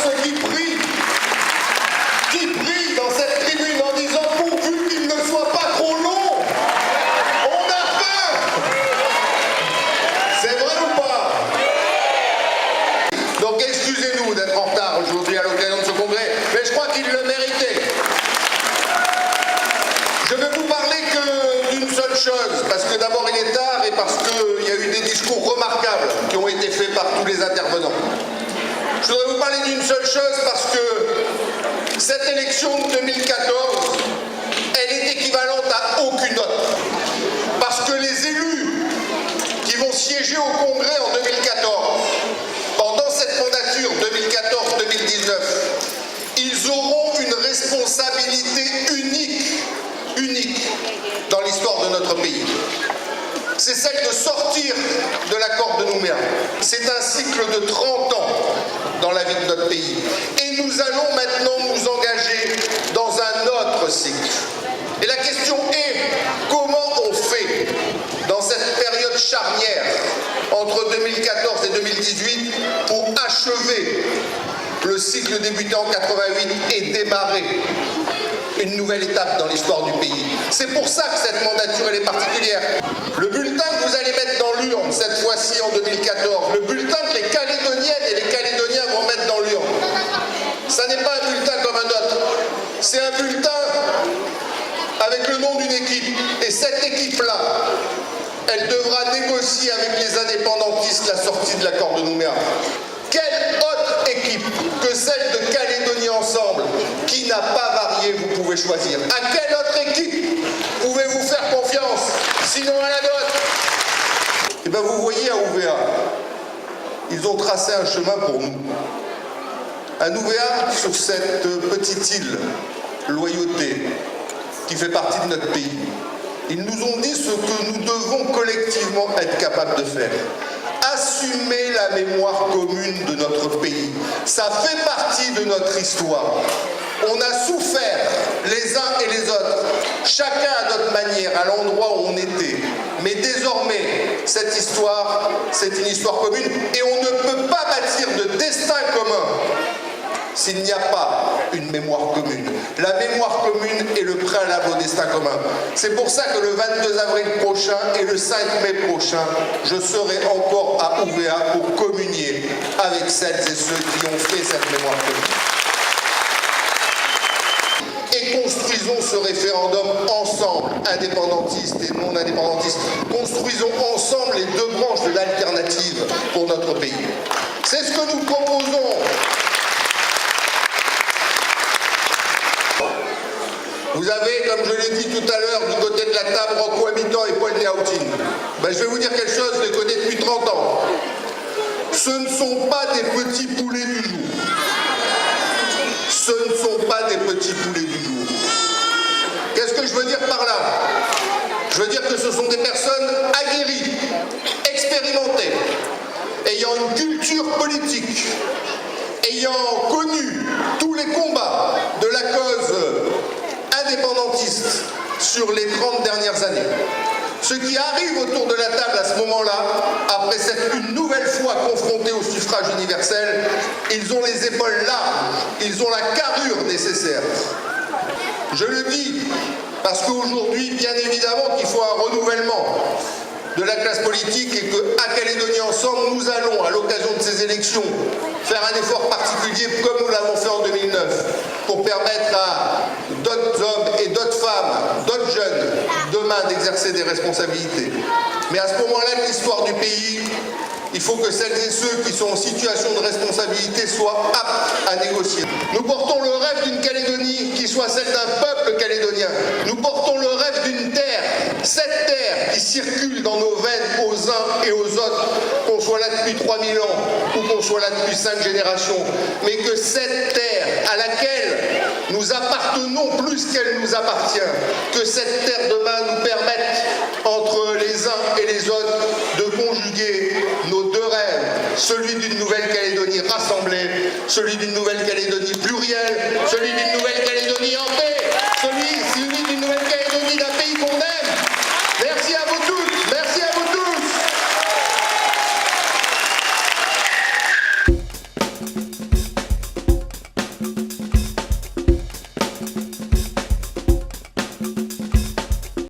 ceux qui prient dans cette tribune en disant pourvu qu'il ne soit pas trop long. On a faim. C'est vrai ou pas? Donc excusez-nous d'être en retard aujourd'hui à l'occasion de ce congrès, mais je crois qu'il le méritait. Je ne vais vous parler que d'une seule chose, parce que d'abord il est tard et parce qu'il y a eu des discours remarquables qui ont été faits par tous les intervenants. Je voudrais vous parler d'une seule chose parce que cette élection de 2014, elle est équivalente à aucune autre. Parce que les élus qui vont siéger au Congrès en 2014, pendant cette mandature 2014-2019, ils auront une responsabilité unique dans l'histoire de notre pays. C'est celle de sortir de l'accord de Nouméa. C'est un cycle de 30 ans dans la vie de notre pays. Et nous allons maintenant nous engager dans un autre cycle. Et la question est, comment on fait dans cette période charnière entre 2014 et 2018 pour achever le cycle débuté en 88 et démarrer une nouvelle étape dans l'histoire du pays. C'est pour ça que cette mandature elle est particulière. Le bulletin que vous allez mettre dans l'urne cette fois-ci en 2014, le bulletin que les Calédoniennes et les Calédoniens vont mettre dans l'urne, ça n'est pas un bulletin comme un autre. C'est un bulletin avec le nom d'une équipe. Et cette équipe-là, elle devra négocier avec les indépendantistes la sortie de l'accord de Nouméa. Quelle autre équipe que celle de Calédonie Ensemble, qui n'a pas varié, vous pouvez choisir? À quelle autre équipe pouvez-vous faire confiance, sinon à la nôtre? Eh bien, vous voyez à Ouvéa, ils ont tracé un chemin pour nous. À Ouvéa, sur cette petite île, Loyauté, qui fait partie de notre pays, ils nous ont dit ce que nous devons collectivement être capables de faire. Assumer la mémoire commune de notre pays. Ça fait partie de notre histoire. On a souffert les uns et les autres, chacun à notre manière, à l'endroit où on était. Mais désormais, cette histoire, c'est une histoire commune et on ne peut pas bâtir de destin commun s'il n'y a pas une mémoire commune. La mémoire commune est le préalable au destin commun. C'est pour ça que le 22 avril prochain et le 5 mai prochain, je serai encore à Ouvéa pour communier avec celles et ceux qui ont fait cette mémoire commune. Et construisons ce référendum ensemble, indépendantistes et non indépendantistes. Construisons ensemble les deux branches de l'alternative pour notre pays. C'est ce que nous proposons. Vous avez, comme je l'ai dit tout à l'heure, du côté de la table, Rocco Habitant et Paul Néautine. Ben, je vais vous dire quelque chose, je les connais depuis 30 ans. Ce ne sont pas des petits poulets du jour. Ce ne sont pas des petits poulets du jour. Qu'est-ce que je veux dire par là? Je veux dire que ce sont des personnes aguerries, expérimentées, ayant une culture politique, ayant connu tous les combats de la cause indépendantiste sur les 30 dernières années. Ceux qui arrivent autour de la table à ce moment-là, après s'être une nouvelle fois confrontés au suffrage universel, ils ont les épaules larges, ils ont la carrure nécessaire. Je le dis parce qu'aujourd'hui, bien évidemment qu'il faut un renouvellement de la classe politique et qu'à Calédonie Ensemble, nous allons, à l'occasion de ces élections, faire un effort particulier comme nous l'avons fait en 2009 pour permettre à d'autres hommes et d'autres femmes, d'autres jeunes, demain d'exercer des responsabilités. Mais à ce moment-là de l'histoire du pays, il faut que celles et ceux qui sont en situation de responsabilité soient aptes à négocier. Nous portons le rêve d'une Calédonie qui soit celle d'un peuple calédonien. Nous portons le rêve d'une terre, cette terre qui circule dans nos veines aux uns et aux autres, qu'on soit là depuis 3000 ans ou qu'on soit là depuis 5 générations, mais que cette terre à laquelle nous appartenons plus qu'elle nous appartient, que cette terre demain nous permette, entre les uns et les autres, de conjuguer nos deux rêves, celui d'une Nouvelle-Calédonie rassemblée, celui d'une Nouvelle-Calédonie plurielle, celui d'une Nouvelle-Calédonie en paix, celui d'une